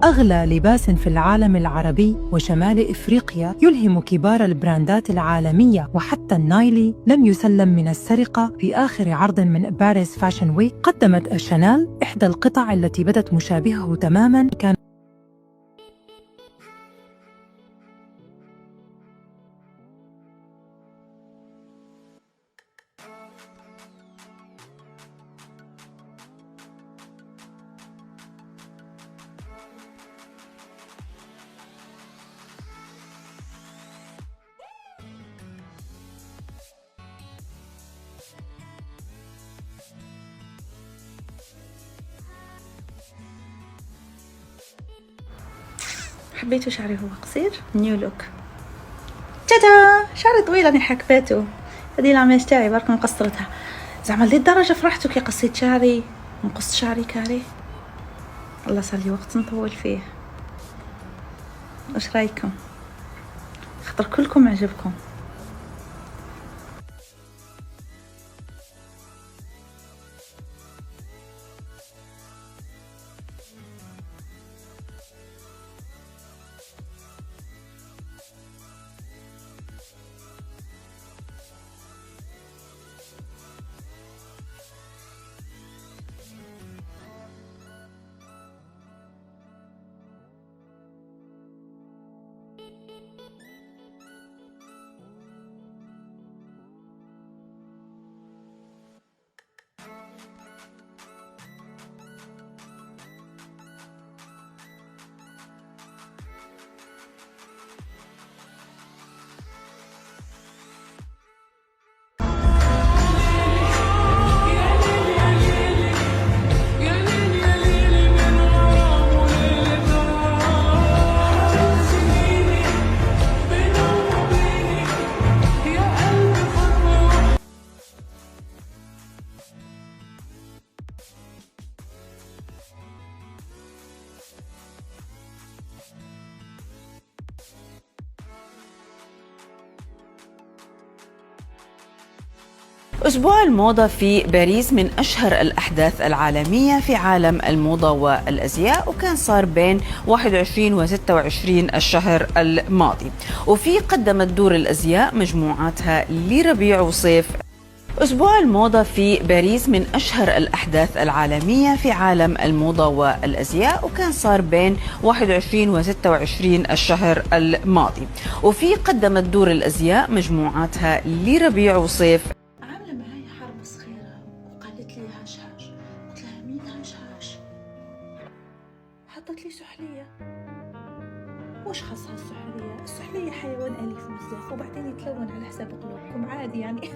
أغلى لباس في العالم العربي وشمال إفريقيا يلهم كبار البراندات العالمية، وحتى النايلي لم يسلم من السرقة. في آخر عرض من باريس فاشن ويك قدمت شانيل إحدى القطع التي بدت مشابهه تماماً. كان حبيتوا شعري هو قصير؟ نيو لوك. تادا، شعري طويل انا حكبته. هذه العماش تاعي برك مقصرتها. زعما للدرجة فرحتوا كي قصيت شعري ونقصت شعري كاري. الله صار لي وقت نطول فيه. واش رايكم؟ خاطر كلكم عجبكم. أسبوع الموضة في باريس من أشهر الأحداث العالمية في عالم الموضة والأزياء، وكان صار بين 21 و 26 الشهر الماضي. وفي قدمت دور الأزياء مجموعاتها لربيع وصيف. أسبوع الموضة في باريس من أشهر الأحداث العالمية في عالم الموضة والأزياء، وكان صار بين 21 و 26 الشهر الماضي. وفي قدمت دور الأزياء مجموعاتها لربيع وصيف. عاملة معايا حرب صغيرة وقالت لي هشهاش. قلت لها مين هشهاش؟ حطت لي سحلية. وش خاصها السحلية؟ السحلية حيوان أليف بزاف، وبعدين يتلون على حساب قلوبكم عادي يعني.